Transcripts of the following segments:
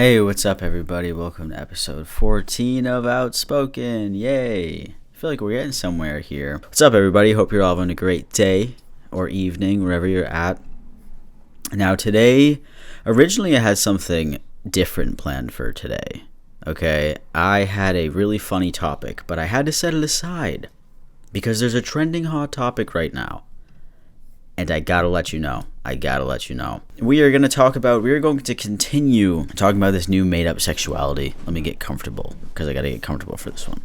Hey, what's up, everybody? Welcome to episode 14 of Outspoken. Yay! I feel like we're getting somewhere here. What's up, everybody? Hope you're all having a great day or evening, wherever you're at. Now, today, originally I had something different planned for today. Okay, I had a really funny topic, but I had to set it aside because there's a trending hot topic right now. And I gotta let you know. We are going to continue talking about this new made-up sexuality. Let me get comfortable, because I gotta get comfortable for this one.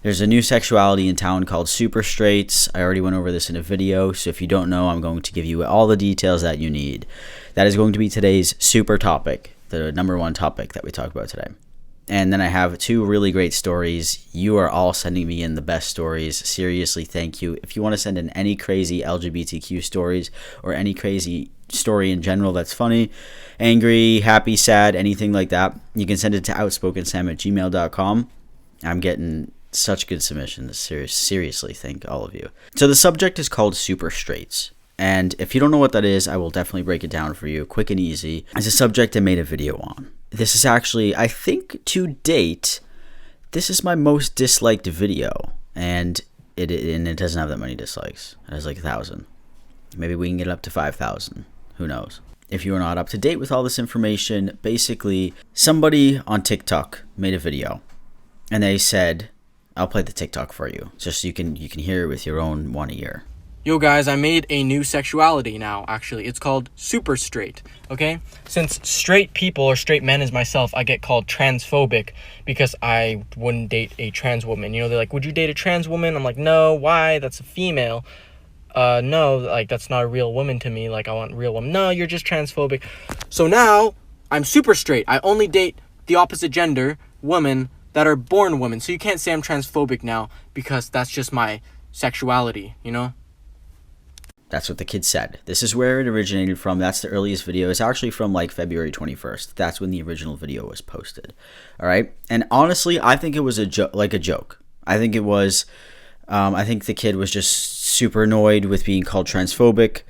There's a new sexuality in town called super straights. I already went over this in a video, so if you don't know, I'm going to give you all the details that you need. That is going to be today's super topic, the number one topic that we talk about today. And then I have two really great stories. You are all sending me in the best stories. Seriously, thank you. If you want to send in any crazy LGBTQ stories or any crazy story in general that's funny, angry, happy, sad, anything like that, you can send it to outspokensam@gmail.com. I'm getting such good submissions. Seriously, thank all of you. So the subject is called super straights. And if you don't know what that is, I will definitely break it down for you, quick and easy. It's a subject I made a video on. This is actually, I think to date, this is my most disliked video. And it doesn't have that many dislikes. It has like 1,000. Maybe we can get it up to 5,000. Who knows? If you are not up to date with all this information, basically, somebody on TikTok made a video. And they said, I'll play the TikTok for you, just so you can hear it with your own one ear. Yo guys, I made a new sexuality now, actually. It's called super straight, okay? Since straight people or straight men as myself, I get called transphobic because I wouldn't date a trans woman. You know, they're like, would you date a trans woman? I'm like, no, why? That's a female. No, like, that's not a real woman to me. Like, I want a real woman. No, you're just transphobic. So now, I'm super straight. I only date the opposite gender, women, that are born women. So you can't say I'm transphobic now because that's just my sexuality, you know? That's what the kid said. This is where it originated from. That's the earliest video. It's actually from like February 21st. That's when the original video was posted. All right. And honestly, I think it was a joke. I think it was. I think the kid was just super annoyed with being called transphobic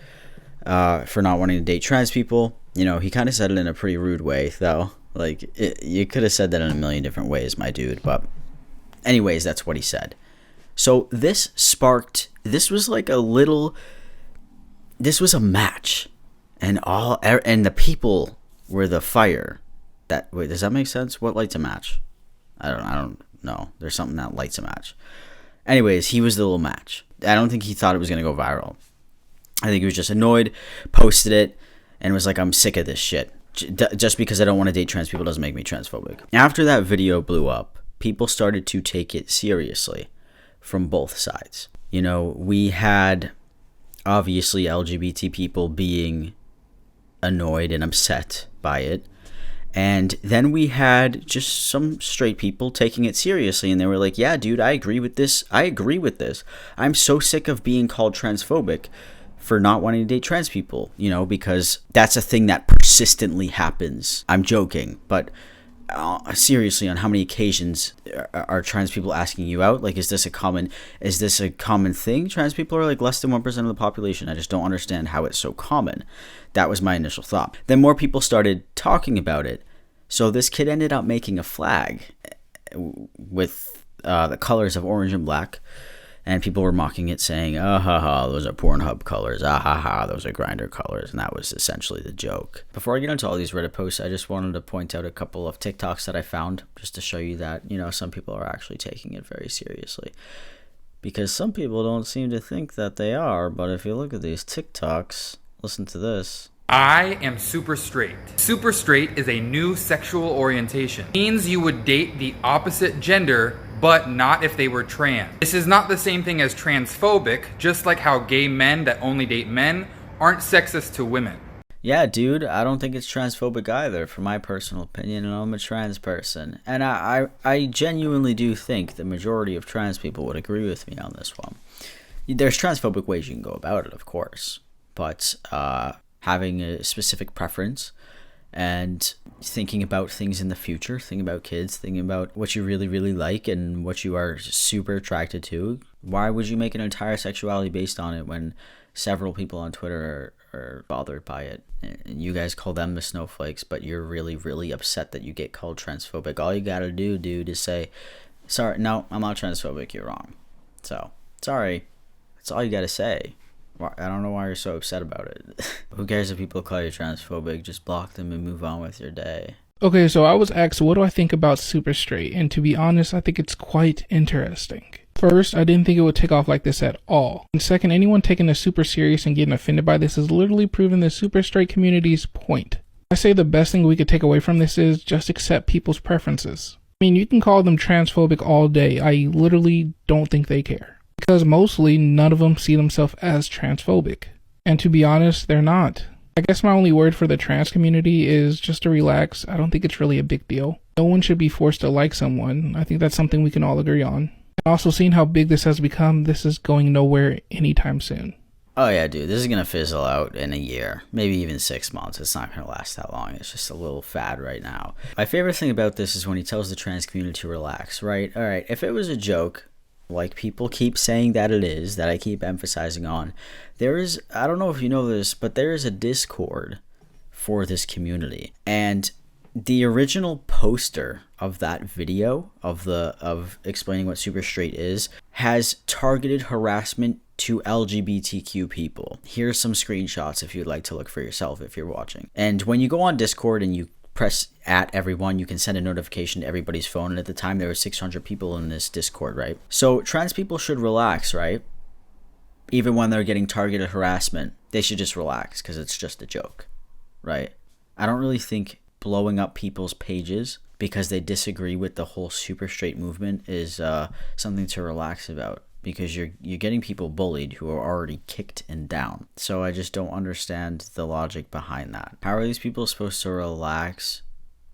for not wanting to date trans people. You know, he kind of said it in a pretty rude way, though. Like, you could have said that in a million different ways, my dude. But anyways, that's what he said. So this was a match, and the people were the fire. Wait, does that make sense? What lights a match? I don't know. There's something that lights a match. Anyways, he was the little match. I don't think he thought it was gonna go viral. I think he was just annoyed, posted it, and was like, "I'm sick of this shit. Just because I don't want to date trans people doesn't make me transphobic." After that video blew up, people started to take it seriously from both sides. You know, we had obviously LGBT people being annoyed and upset by it, and then we had just some straight people taking it seriously, and they were like, yeah dude, I agree with this. I'm so sick of being called transphobic for not wanting to date trans people, you know, because that's a thing that persistently happens. I'm joking, but seriously, on how many occasions are trans people asking you out? Like, is this a common thing? Trans people are like less than 1% of the population. I just don't understand how it's so common. That was my initial thought. Then more people started talking about it. So this kid ended up making a flag with the colors of orange and black. And people were mocking it, saying, "Ah ha ha, those are Pornhub colors. Ah ha ha, those are Grindr colors." And that was essentially the joke. Before I get into all these Reddit posts, I just wanted to point out a couple of TikToks that I found, just to show you that, you know, some people are actually taking it very seriously. Because some people don't seem to think that they are, but if you look at these TikToks, listen to this. I am super straight. Super straight is a new sexual orientation. It means you would date the opposite gender, but not if they were trans. This is not the same thing as transphobic, just like how gay men that only date men aren't sexist to women. Yeah, dude, I don't think it's transphobic either, for my personal opinion, and I'm a trans person. And I genuinely do think the majority of trans people would agree with me on this one. There's transphobic ways you can go about it, of course, but having a specific preference and thinking about things in the future, thinking about kids, thinking about what you really, really like and what you are super attracted to. Why would you make an entire sexuality based on it when several people on Twitter are bothered by it. And you guys call them the snowflakes, but you're really, really upset that you get called transphobic. All you gotta do, dude, is say, sorry, no, I'm not transphobic, you're wrong. So, sorry. That's all you gotta say. I don't know why you're so upset about it. Who cares if people call you transphobic? Just block them and move on with your day. Okay, so I was asked, what do I think about Super Straight? And to be honest, I think it's quite interesting. First, I didn't think it would take off like this at all. And second, anyone taking this super serious and getting offended by this is literally proving the Super Straight community's point. I say the best thing we could take away from this is just accept people's preferences. I mean, you can call them transphobic all day. I literally don't think they care. Because mostly, none of them see themselves as transphobic. And to be honest, they're not. I guess my only word for the trans community is just to relax. I don't think it's really a big deal. No one should be forced to like someone. I think that's something we can all agree on. And also, seeing how big this has become, this is going nowhere anytime soon. Oh yeah, dude, this is gonna fizzle out in a year, maybe even 6 months. It's not gonna last that long. It's just a little fad right now. My favorite thing about this is when he tells the trans community to relax, right? All right, if it was a joke, like people keep saying that it is, that I keep emphasizing on, there is, I don't know if you know this, but there is a Discord for this community. And the original poster of that video of explaining what Super Straight is has targeted harassment to LGBTQ people. Here's some screenshots if you'd like to look for yourself if you're watching. And when you go on Discord and you press at everyone, you can send a notification to everybody's phone. And at the time, there were 600 people in this Discord, right? So trans people should relax, right? Even when they're getting targeted harassment, they should just relax because it's just a joke, right? I don't really think blowing up people's pages because they disagree with the whole Super Straight movement is something to relax about, because you're getting people bullied who are already kicked and down. So I just don't understand the logic behind that. How are these people supposed to relax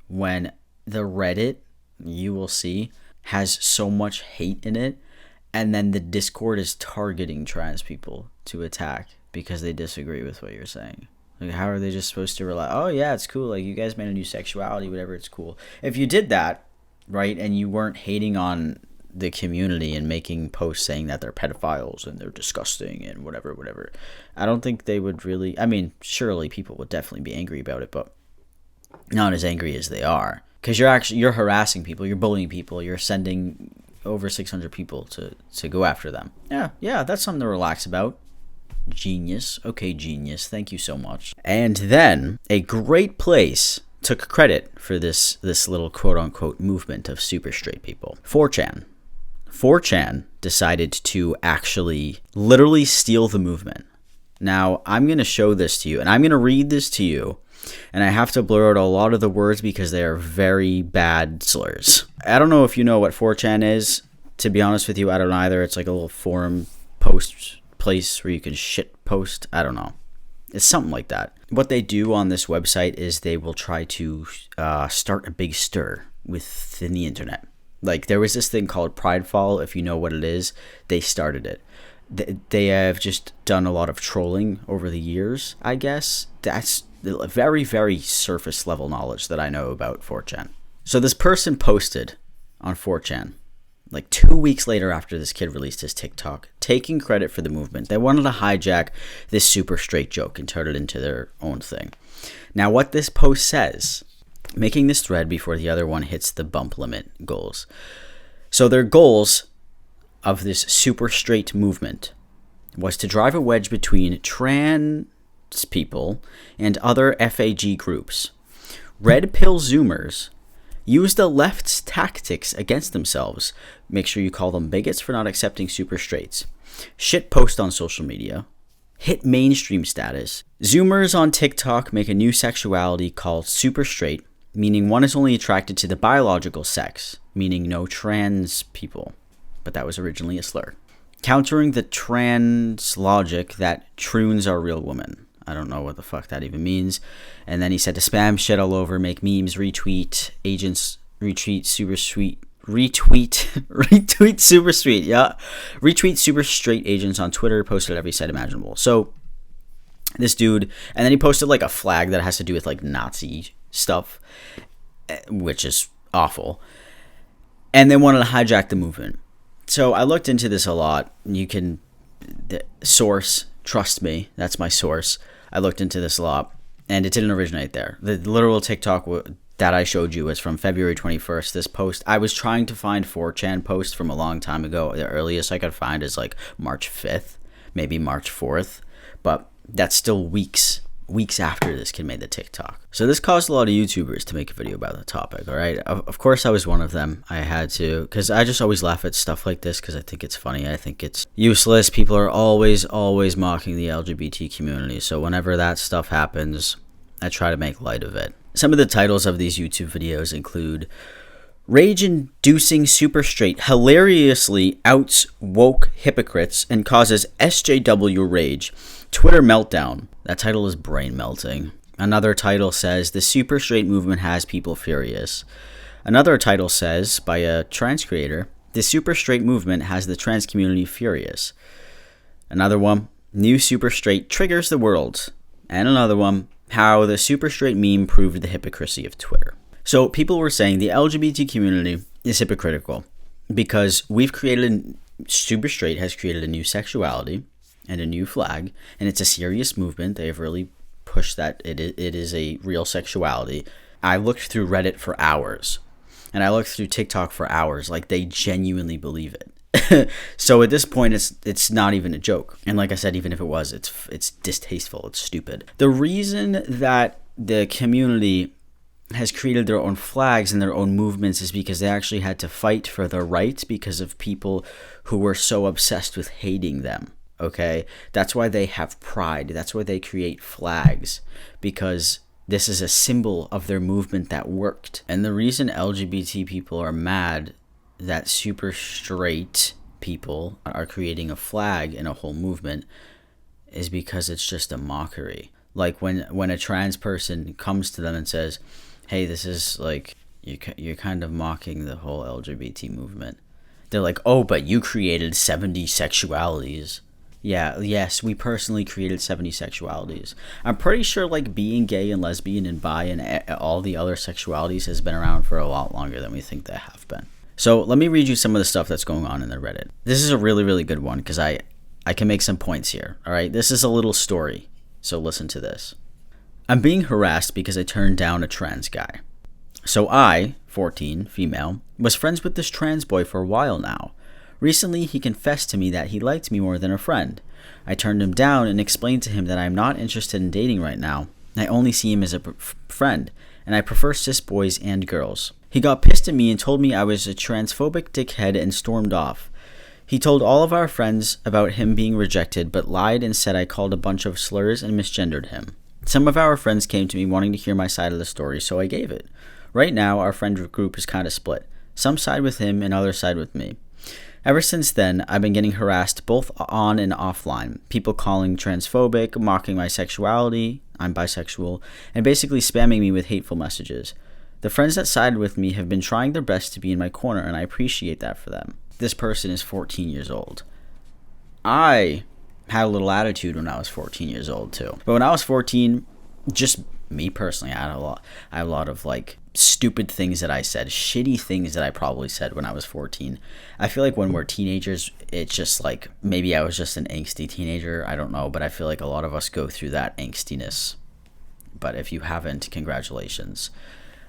when the Reddit, you will see, has so much hate in it, and then the Discord is targeting trans people to attack because they disagree with what you're saying? Like, how are they just supposed to relax? Oh yeah, it's cool, like you guys made a new sexuality, whatever, it's cool. If you did that, right, and you weren't hating on the community and making posts saying that they're pedophiles and they're disgusting and whatever, I don't think they would really, I mean, surely people would definitely be angry about it, but not as angry as they are, because you're harassing people, you're bullying people, you're sending over 600 people to go after them. Yeah, that's something to relax about. Genius. Okay, genius, thank you so much. And then a great place took credit for this little quote-unquote movement of Super Straight people. 4chan decided to actually literally steal the movement. Now, I'm going to show this to you, and I'm going to read this to you, and I have to blur out a lot of the words because they are very bad slurs. I don't know if you know what 4chan is. To be honest with you, I don't either. It's like a little forum post place where you can shit post. I don't know. It's something like that. What they do on this website is they will try to start a big stir within the internet. Like, there was this thing called Pridefall, if you know what it is. They started it. They have just done a lot of trolling over the years, I guess. That's very, very surface level knowledge that I know about 4chan. So this person posted on 4chan, like 2 weeks later after this kid released his TikTok, taking credit for the movement. They wanted to hijack this Super Straight joke and turn it into their own thing. Now, what this post says, making this thread before the other one hits the bump limit goals. So their goals of this Super Straight movement was to drive a wedge between trans people and other FAG groups. Red pill Zoomers use the left's tactics against themselves. Make sure you call them bigots for not accepting Super Straights. Shit post on social media. Hit mainstream status. Zoomers on TikTok make a new sexuality called Super Straight, meaning one is only attracted to the biological sex, meaning no trans people. But that was originally a slur. Countering the trans logic that troons are real women. I don't know what the fuck that even means. And then he said to spam shit all over, make memes, retweet agents, retweet super sweet, retweet super sweet, yeah. Retweet Super Straight agents on Twitter, posted every site imaginable. So this dude, and then he posted like a flag that has to do with like Nazi stuff, which is awful. And they wanted to hijack the movement. So I looked into this a lot. You can, the source, Trust me, that's my source. I looked into this a lot, and it didn't originate there. The literal TikTok that I showed you was from February 21st. This post, I was trying to find 4chan posts from a long time ago. The earliest I could find is like March 5th, maybe March 4th, but that's still weeks after this kid made the TikTok. So this caused a lot of YouTubers to make a video about the topic, all right? Of course, I was one of them. I had to, because I just always laugh at stuff like this because I think it's funny. I think it's useless. People are always mocking the LGBT community. So whenever that stuff happens, I try to make light of it. Some of the titles of these YouTube videos include Rage-inducing super straight hilariously outs woke hypocrites and causes SJW rage. Twitter meltdown. That title is brain melting. Another title says the super straight movement has people furious. Another title says, by a trans creator, the super straight movement has the trans community furious. Another one, new super straight triggers the world. And another one, how the super straight meme proved the hypocrisy of Twitter. So people were saying the LGBT community is hypocritical because super straight has created a new sexuality and a new flag, and it's a serious movement. They've really pushed that it is a real sexuality. I looked through Reddit for hours, and I looked through TikTok for hours. Like, they genuinely believe it. So at this point, it's not even a joke. And like I said, even if it was, it's distasteful. It's stupid. The reason that the community has created their own flags and their own movements is because they actually had to fight for their rights because of people who were so obsessed with hating them. Okay, that's why they have pride. That's why they create flags, because this is a symbol of their movement that worked. And the reason LGBT people are mad that super straight people are creating a flag in a whole movement is because it's just a mockery. Like when a trans person comes to them and says, hey, this is like, you're kind of mocking the whole LGBT movement. They're like, oh, but you created 70 sexualities. Yeah, yes, we personally created 70 sexualities. I'm pretty sure like being gay and lesbian and bi and all the other sexualities has been around for a lot longer than we think they have been. So let me read you some of the stuff that's going on in the Reddit. This is a really, really good one because I can make some points here. All right, this is a little story, so listen to this. I'm being harassed because I turned down a trans guy. So I, 14, female, was friends with this trans boy for a while now. Recently, he confessed to me that he liked me more than a friend. I turned him down and explained to him that I am not interested in dating right now. I only see him as a friend, and I prefer cis boys and girls. He got pissed at me and told me I was a transphobic dickhead and stormed off. He told all of our friends about him being rejected, but lied and said I called a bunch of slurs and misgendered him. Some of our friends came to me wanting to hear my side of the story, so I gave it. Right now, our friend group is kind of split. Some side with him and others side with me. Ever since then, I've been getting harassed both on and offline. People calling transphobic, mocking my sexuality, I'm bisexual, and basically spamming me with hateful messages. The friends that sided with me have been trying their best to be in my corner, and I appreciate that for them. This person is 14 years old. I had a little attitude when I was 14 years old too. But when I was 14, just me personally, I had a lot of like stupid things that I said, shitty things that I probably said when I was 14. I feel like when we're teenagers, it's just like, maybe I was just an angsty teenager, I don't know, but I feel like a lot of us go through that angstiness. But if you haven't, congratulations.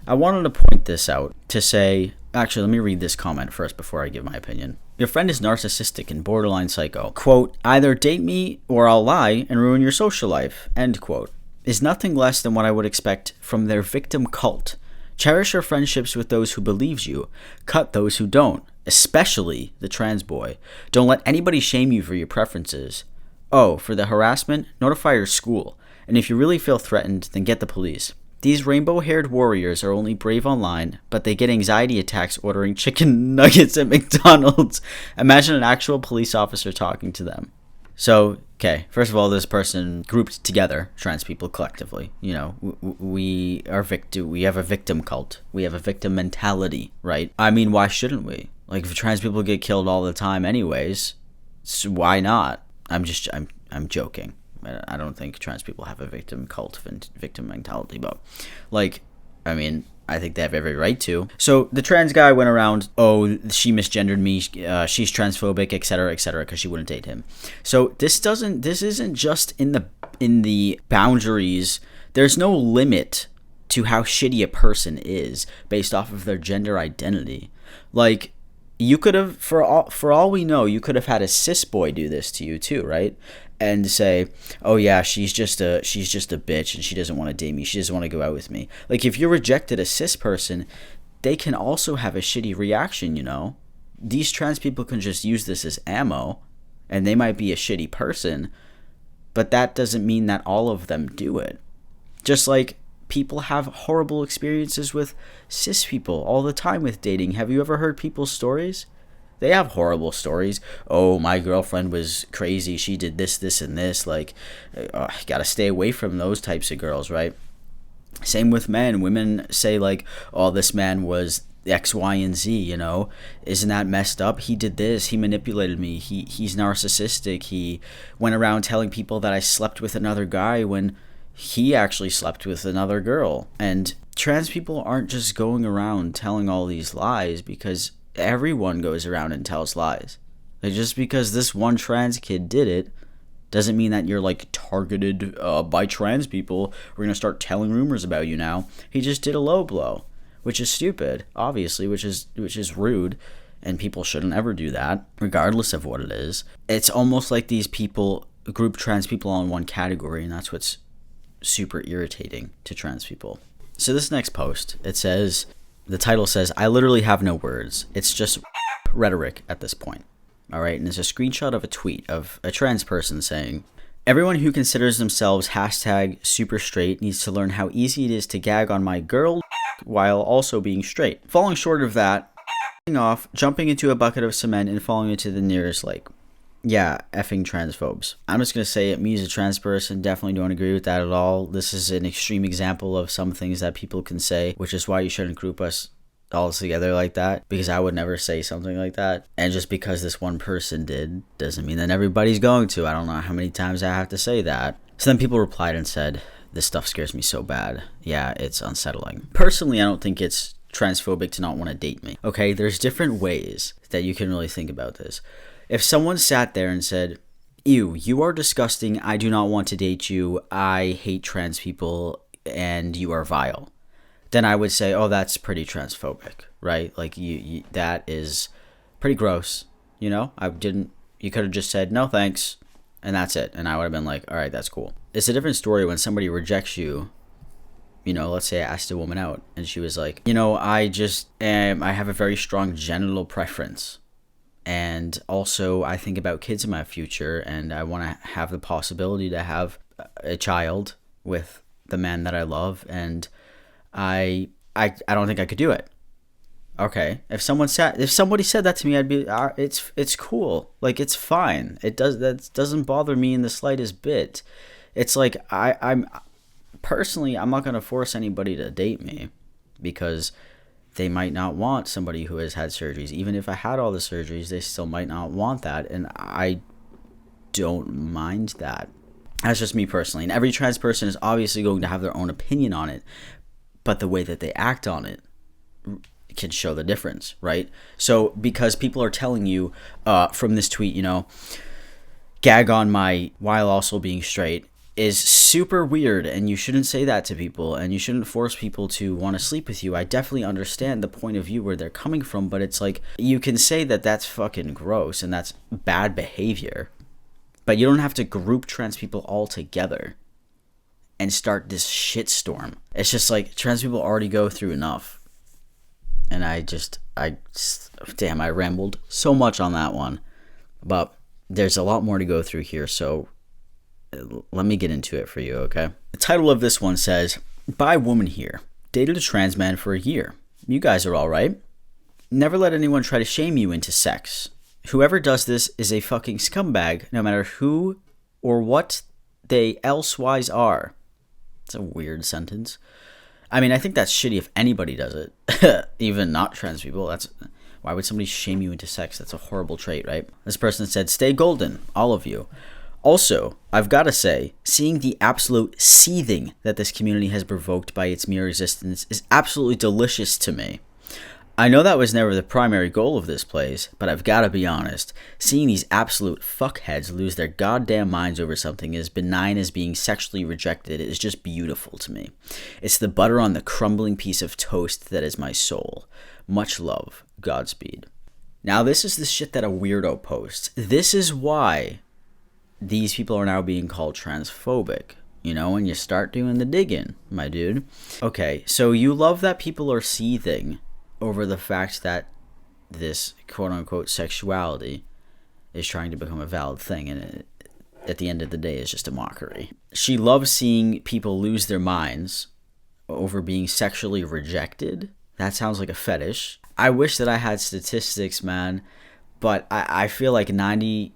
I wanted to point this out to say, actually, let me read this comment first before I give my opinion. Your friend is narcissistic and borderline psycho. Quote, either date me or I'll lie and ruin your social life. End quote. Is nothing less than what I would expect from their victim cult. Cherish your friendships with those who believes you. Cut those who don't, especially the trans boy. Don't let anybody shame you for your preferences. Oh, for the harassment, notify your school. And if you really feel threatened, then get the police. These rainbow-haired warriors are only brave online, but they get anxiety attacks ordering chicken nuggets at McDonald's. Imagine an actual police officer talking to them. So, okay, first of all, this person grouped together trans people collectively. You know, we have a victim cult. We have a victim mentality, right? I mean, why shouldn't we? Like, if trans people get killed all the time anyways, so why not? I'm joking. I don't think trans people have a victim cult and victim mentality, but like, I mean, I think they have every right to. So the trans guy went around, oh, she misgendered me, she's transphobic, etc., because she wouldn't date him. So this isn't just in the boundaries. There's no limit to how shitty a person is based off of their gender identity. Like, you could have, for all we know, you could have had a cis boy do this to you too, right? And say, oh yeah, she's just a bitch and she doesn't want to date me, she doesn't want to go out with me. Like, if you rejected a cis person, they can also have a shitty reaction, you know? These trans people can just use this as ammo, and they might be a shitty person, but that doesn't mean that all of them do it. Just like people have horrible experiences with cis people all the time with dating. Have you ever heard people's stories? They have horrible stories. Oh, my girlfriend was crazy. She did this, this, and this. Like, gotta stay away from those types of girls, right? Same with men. Women say, like, oh, this man was X, Y, and Z, you know? Isn't that messed up? He did this. He manipulated me. He's narcissistic. He went around telling people that I slept with another guy when he actually slept with another girl. And trans people aren't just going around telling all these lies because everyone goes around and tells lies. Like, just because this one trans kid did it doesn't mean that you're like targeted by trans people. We're gonna start telling rumors about you now. He just did a low blow, which is stupid, obviously, which is rude, and people shouldn't ever do that, regardless of what it is. It's almost like these people group trans people all in one category, and that's what's super irritating to trans people. So this next post, the title says, I literally have no words. It's just rhetoric at this point. All right. And it's a screenshot of a tweet of a trans person saying, everyone who considers themselves #super straight needs to learn how easy it is to gag on my girl while also being straight. Falling short of that, off, jumping into a bucket of cement and falling into the nearest lake. Yeah, effing transphobes. I'm just going to say it. Me as a trans person, definitely don't agree with that at all. This is an extreme example of some things that people can say, which is why you shouldn't group us all together like that, because I would never say something like that. And just because this one person did doesn't mean that everybody's going to. I don't know how many times I have to say that. So then people replied and said, this stuff scares me so bad. Yeah, it's unsettling. Personally, I don't think it's transphobic to not want to date me. Okay, there's different ways that you can really think about this. If someone sat there and said, ew, you are disgusting, I do not want to date you, I hate trans people, and you are vile, then I would say, oh, that's pretty transphobic, right? Like, you that is pretty gross, you know? You could have just said, no thanks, and that's it, and I would have been like, all right, that's cool. It's a different story when somebody rejects you. You know, let's say I asked a woman out, and she was like, you know, I have a very strong genital preference. And also, I think about kids in my future, and I want to have the possibility to have a child with the man that I love, and I don't think I could do it. Okay, if somebody said that to me, I'd be, it's cool, like, it's fine. That doesn't bother me in the slightest bit. It's like I'm personally, I'm not gonna force anybody to date me because they might not want somebody who has had surgeries. Even if I had all the surgeries, they still might not want that. And I don't mind that. That's just me personally. And every trans person is obviously going to have their own opinion on it. But the way that they act on it can show the difference, right? So because people are telling you from this tweet, you know, gag on my while also being straight, is super weird, and you shouldn't say that to people, and you shouldn't force people to want to sleep with you. I definitely understand the point of view where they're coming from, but it's like, you can say that that's fucking gross and that's bad behavior, but you don't have to group trans people all together and start this shitstorm. It's just like, trans people already go through enough. And damn, I rambled so much on that one, but there's a lot more to go through here, so let me get into it for you, okay? The title of this one says, Bi woman here. Dated a trans man for a year. You guys are alright. Never let anyone try to shame you into sex. Whoever does this is a fucking scumbag, no matter who or what they elsewise are. It's a weird sentence. I mean, I think that's shitty if anybody does it. Even not trans people. Why would somebody shame you into sex? That's a horrible trait, right? This person said, stay golden, all of you. Also, I've got to say, seeing the absolute seething that this community has provoked by its mere existence is absolutely delicious to me. I know that was never the primary goal of this place, but I've got to be honest, seeing these absolute fuckheads lose their goddamn minds over something as benign as being sexually rejected is just beautiful to me. It's the butter on the crumbling piece of toast that is my soul. Much love. Godspeed. Now this is the shit that a weirdo posts. This is why these people are now being called transphobic. You know, when you start doing the digging, my dude. Okay, so you love that people are seething over the fact that this quote-unquote sexuality is trying to become a valid thing, and it, at the end of the day, is just a mockery. She loves seeing people lose their minds over being sexually rejected. That sounds like a fetish. I wish that I had statistics, man, but I feel like 95%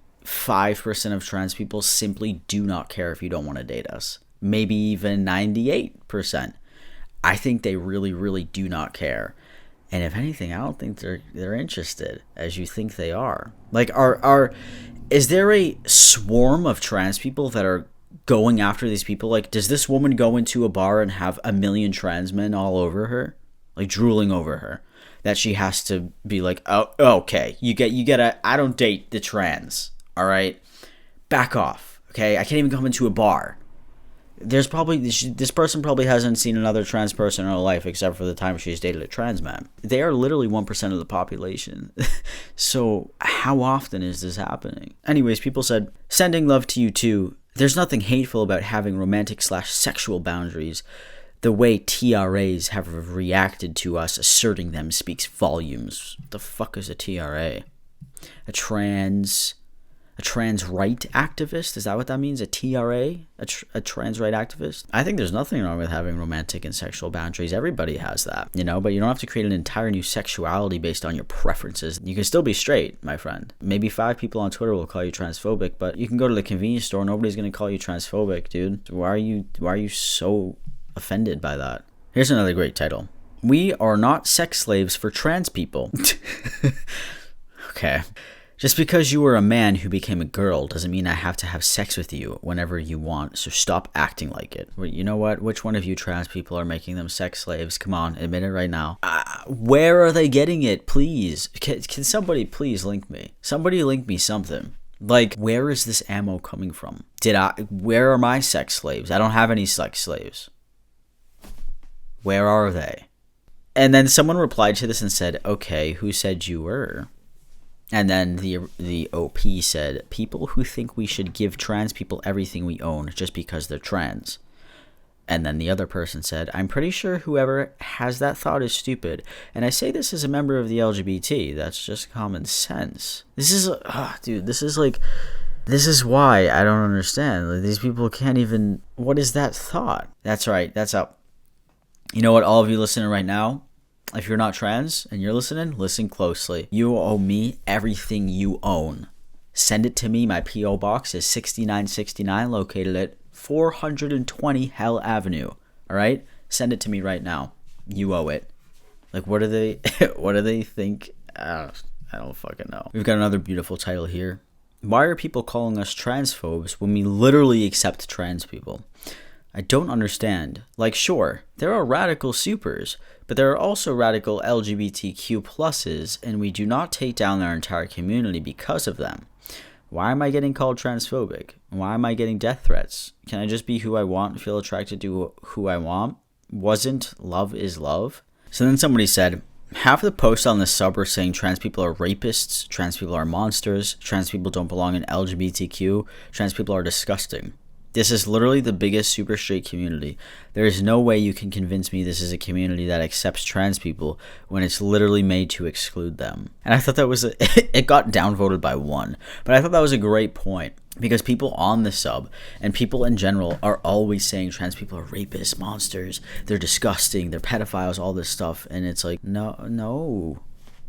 of trans people simply do not care if you don't want to date us. Maybe even 98%. I think they really, really do not care. And if anything, I don't think they're interested as you think they are. Like, is there a swarm of trans people that are going after these people? Like, does this woman go into a bar and have a million trans men all over her, like drooling over her, that she has to be like, oh, okay, you get I don't date the trans, all right, back off, okay? I can't even come into a bar. There's probably this person probably hasn't seen another trans person in her life except for the time she's dated a trans man. They are literally 1% of the population. So how often is this happening? Anyways, people said, sending love to you too. There's nothing hateful about having romantic/sexual boundaries. The way TRAs have reacted to us asserting them speaks volumes. What the fuck is a TRA? A trans right activist? Is that what that means? A TRA? A trans right activist? I think there's nothing wrong with having romantic and sexual boundaries. Everybody has that, you know, but you don't have to create an entire new sexuality based on your preferences. You can still be straight, my friend. Maybe 5 people on Twitter will call you transphobic, but you can go to the convenience store. Nobody's going to call you transphobic, dude. Why are you so offended by that? Here's another great title. We are not sex slaves for trans people. Okay. Just because you were a man who became a girl doesn't mean I have to have sex with you whenever you want, so stop acting like it. You know what? Which one of you trans people are making them sex slaves? Come on, admit it right now. Where are they getting it? Please. Can somebody please link me? Somebody link me something. Like, where is this ammo coming from? Where are my sex slaves? I don't have any sex slaves. Where are they? And then someone replied to this and said, okay, who said you were? And then the OP said, people who think we should give trans people everything we own just because they're trans. And then the other person said, I'm pretty sure whoever has that thought is stupid. And I say this as a member of the LGBT. That's just common sense. This is, dude, this is why I don't understand. Like, these people can't even, what is that thought? That's right, that's up. You know what, all of you listening right now? If you're not trans and you're listening, listen closely. You owe me everything you own. Send it to me. My P.O. Box is 6969, located at 420 Hell Avenue. All right? Send it to me right now. You owe it. Like, what do they think? I don't fucking know. We've got another beautiful title here. Why are people calling us transphobes when we literally accept trans people? I don't understand. Like, sure, there are radical supers, but there are also radical LGBTQ pluses, and we do not take down their entire community because of them. Why am I getting called transphobic? Why am I getting death threats? Can I just be who I want and feel attracted to who I want? Wasn't love is love? So then somebody said, half of the posts on the sub are saying trans people are rapists, trans people are monsters, trans people don't belong in LGBTQ, trans people are disgusting. This is literally the biggest super straight community. There is no way you can convince me this is a community that accepts trans people when it's literally made to exclude them. And I thought that was it got downvoted by 1, but I thought that was a great point, because people on the sub and people in general are always saying trans people are rapists, monsters, they're disgusting, they're pedophiles, all this stuff, and it's like, no.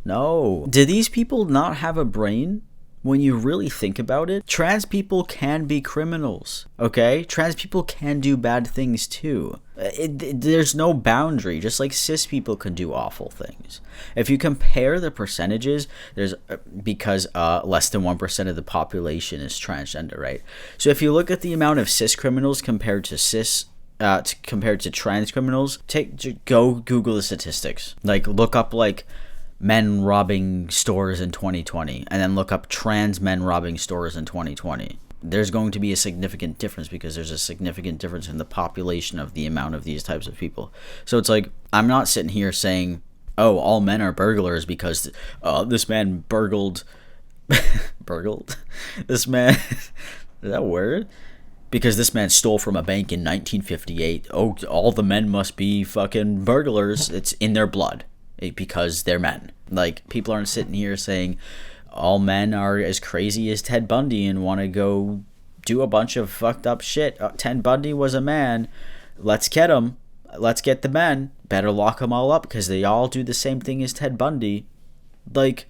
Do these people not have a brain? when you really think about it, trans people can be criminals, okay? Trans people can do bad things too. There's no boundary, just like cis people can do awful things. If you compare the percentages, because less than 1% of the population is transgender, right? So if you look at the amount of cis criminals compared to trans criminals, go Google the statistics. Like, look up like men robbing stores in 2020, and then look up trans men robbing stores in 2020. There's going to be a significant difference because there's a significant difference in the population of the amount of these types of people. So it's like, I'm not sitting here saying, oh, all men are burglars because this man burgled this man is that a word? Because this man stole from a bank in 1958. Oh, all the men must be fucking burglars. It's in their blood because they're men. Like, people aren't sitting here saying all men are as crazy as Ted Bundy and want to go do a bunch of fucked up shit. Ted Bundy was a man. Let's get him. Let's get the men. Better lock them all up because they all do the same thing as Ted Bundy. Like,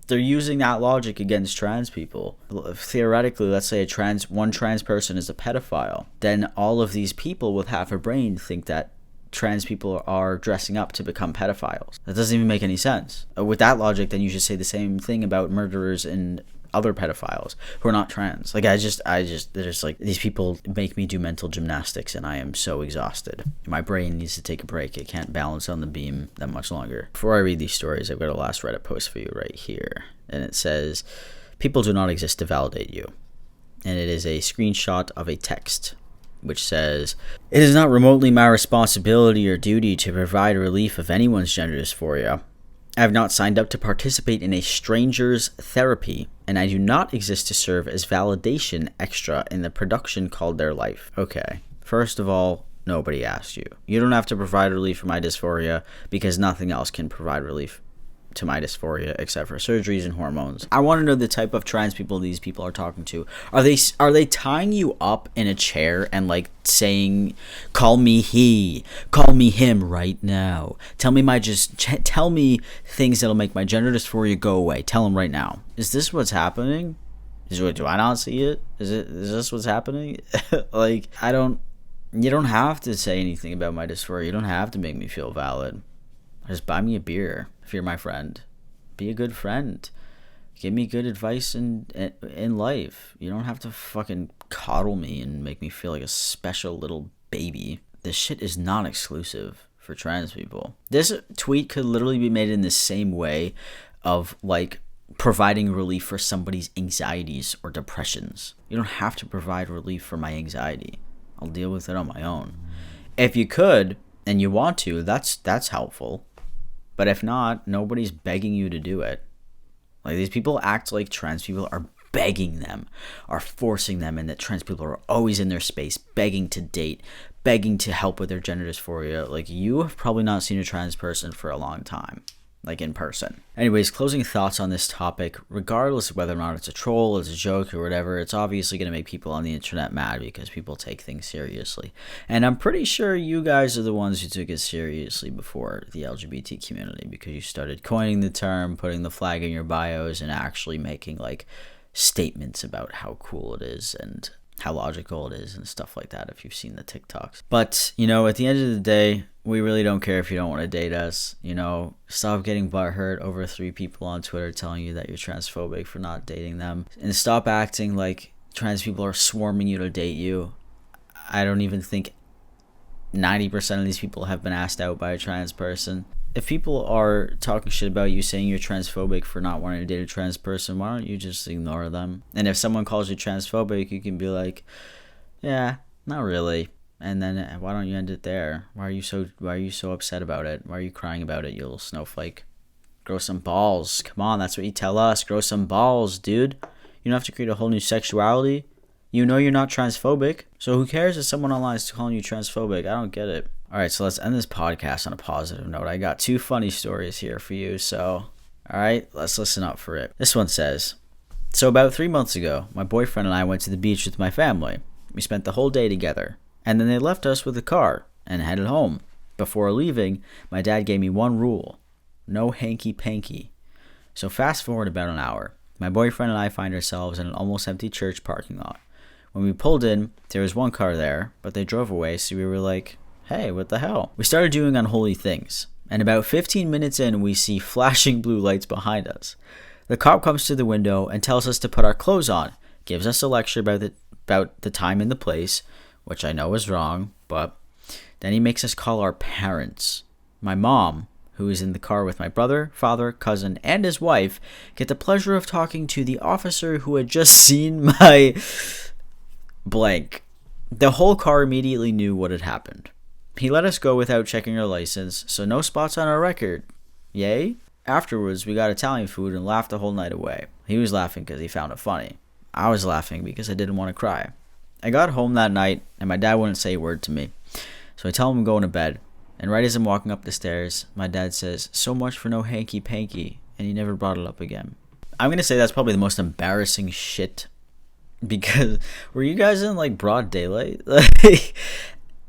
they're using that logic against trans people. Theoretically, let's say one trans person is a pedophile. Then all of these people with half a brain think that trans people are dressing up to become pedophiles. That doesn't even make any sense. With that logic, then you should say the same thing about murderers and other pedophiles who are not trans. Like, there's like, these people make me do mental gymnastics and I am so exhausted. My brain needs to take a break. It can't balance on the beam that much longer. Before I read these stories, I've got a last Reddit post for you right here. And it says, people do not exist to validate you. And it is a screenshot of a text which says, it is not remotely my responsibility or duty to provide relief of anyone's gender dysphoria. I have not signed up to participate in a stranger's therapy, and I do not exist to serve as validation extra in the production called their life. Okay, first of all, nobody asked you. You don't have to provide relief for my dysphoria because nothing else can provide relief to my dysphoria except for surgeries and hormones. I want to know the type of trans people these people are talking to. Are they tying you up in a chair and like saying, call me he, call me him right now, tell me things that'll make my gender dysphoria go away, tell them right now. Is this what's happening? Do I not see it? Is this what's happening? Like, you don't have to say anything about my dysphoria. You don't have to make me feel valid. Just buy me a beer if you're my friend. Be a good friend. Give me good advice in life. You don't have to fucking coddle me and make me feel like a special little baby. This shit is not exclusive for trans people. This tweet could literally be made in the same way of like providing relief for somebody's anxieties or depressions. You don't have to provide relief for my anxiety. I'll deal with it on my own. If you could and you want to, that's helpful. But if not, nobody's begging you to do it. Like, these people act like trans people are begging them, are forcing them, and that trans people are always in their space, begging to date, begging to help with their gender dysphoria. Like, you have probably not seen a trans person for a long time, like in person. Anyways, closing thoughts on this topic, regardless of whether or not it's a troll, it's a joke, or whatever, it's obviously going to make people on the internet mad because people take things seriously. And I'm pretty sure you guys are the ones who took it seriously before the LGBT community, because you started coining the term, putting the flag in your bios, and actually making like statements about how cool it is and how logical it is and stuff like that, if you've seen the TikToks. But, you know, at the end of the day, we really don't care if you don't want to date us. You know, stop getting butthurt over 3 people on Twitter telling you that you're transphobic for not dating them. And stop acting like trans people are swarming you to date you. I don't even think 90% of these people have been asked out by a trans person. If people are talking shit about you, saying you're transphobic for not wanting to date a trans person, why don't you just ignore them? And if someone calls you transphobic, you can be like, yeah, not really. And then why don't you end it there? Why are you so upset about it? Why are you crying about it, you little snowflake? Grow some balls. Come on, that's what you tell us. Grow some balls, dude. You don't have to create a whole new sexuality. You know you're not transphobic. So who cares if someone online is calling you transphobic? I don't get it. All right, so let's end this podcast on a positive note. I got 2 funny stories here for you, so all right, let's listen up for it. This one says, so about 3 months ago, my boyfriend and I went to the beach with my family. We spent the whole day together, and then they left us with a car and headed home. Before leaving, my dad gave me one rule: no hanky-panky. So fast forward about an hour. My boyfriend and I find ourselves in an almost empty church parking lot. When we pulled in, there was one car there, but they drove away, so we were like, hey, what the hell? We started doing unholy things, and about 15 minutes in, we see flashing blue lights behind us. The cop comes to the window and tells us to put our clothes on, gives us a lecture about the time and the place, which I know is wrong, but then he makes us call our parents. My mom, who is in the car with my brother, father, cousin, and his wife, get the pleasure of talking to the officer who had just seen my blank. The whole car immediately knew what had happened. He let us go without checking our license, so no spots on our record. Yay? Afterwards, we got Italian food and laughed the whole night away. He was laughing because he found it funny. I was laughing because I didn't want to cry. I got home that night, and my dad wouldn't say a word to me. So I tell him I'm going to bed. And right as I'm walking up the stairs, my dad says, so much for no hanky-panky, and he never brought it up again. I'm going to say that's probably the most embarrassing shit, because were you guys in, like, broad daylight?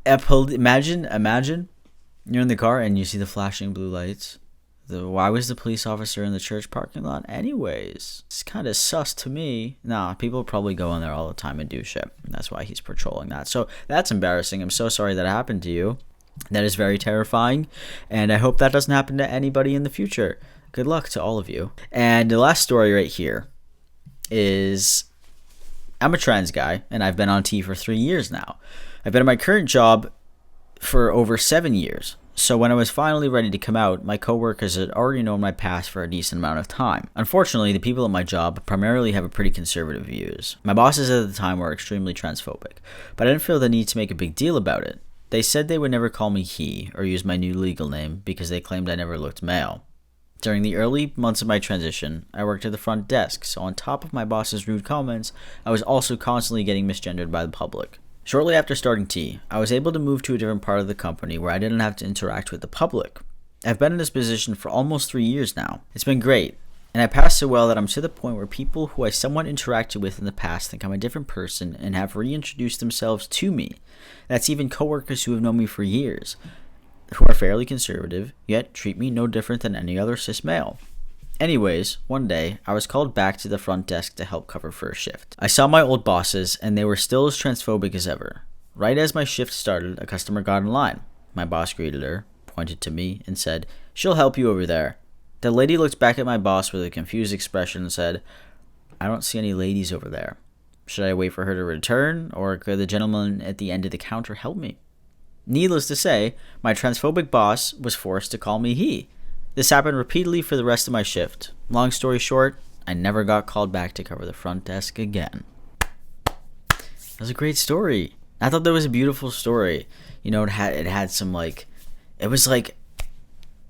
Imagine you're in the car and you see the flashing blue lights. Why was the police officer in the church parking lot anyways? It's kind of sus to me. Nah, people probably go in there all the time and do shit. That's why he's patrolling that. So that's embarrassing. I'm so sorry that happened to you. That is very terrifying, and I hope that doesn't happen to anybody in the future. Good luck to all of you. And the last story right here is, I'm a trans guy, and I've been on T for 3 years now. I've been at my current job for over 7 years. So when I was finally ready to come out, my coworkers had already known my past for a decent amount of time. Unfortunately, the people at my job primarily have a pretty conservative views. My bosses at the time were extremely transphobic, but I didn't feel the need to make a big deal about it. They said they would never call me he or use my new legal name because they claimed I never looked male. During the early months of my transition, I worked at the front desk, so on top of my boss's rude comments, I was also constantly getting misgendered by the public. Shortly after starting T, I was able to move to a different part of the company where I didn't have to interact with the public. I've been in this position for almost 3 years now. It's been great, and I passed so well that I'm to the point where people who I somewhat interacted with in the past think I'm a different person and have reintroduced themselves to me. That's even coworkers who have known me for years, who are fairly conservative, yet treat me no different than any other cis male. Anyways, one day, I was called back to the front desk to help cover for a shift. I saw my old bosses, and they were still as transphobic as ever. Right as my shift started, a customer got in line. My boss greeted her, pointed to me, and said, "She'll help you over there." The lady looked back at my boss with a confused expression and said, "I don't see any ladies over there. Should I wait for her to return, or could the gentleman at the end of the counter help me?" Needless to say, my transphobic boss was forced to call me he. This happened repeatedly for the rest of my shift. Long story short, I never got called back to cover the front desk again. That was a great story. I thought that was a beautiful story. You know, it had some it was like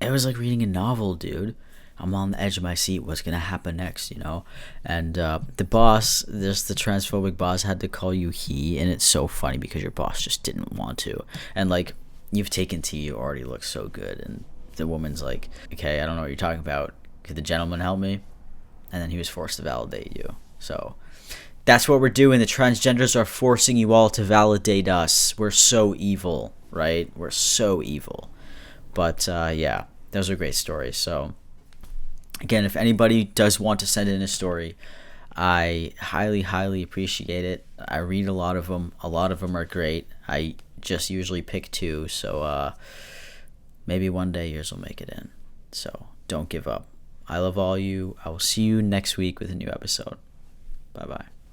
reading a novel, dude. I'm on the edge of my seat. What's gonna happen next, you know? And the boss, the transphobic boss, had to call you he, and it's so funny because your boss just didn't want to. And you've taken tea, you already look so good, and the woman's like, "Okay, I don't know what you're talking about. Could the gentleman help me?" And then he was forced to validate you. So that's what we're doing. The transgenders are forcing you all to validate us. We're so evil, right? We're so evil. But yeah, those are great stories. So again, if anybody does want to send in a story, I highly, highly appreciate it. I read a lot of them. A lot of them are great. I just usually pick 2. So maybe one day yours will make it in. So don't give up. I love all you. I will see you next week with a new episode. Bye-bye.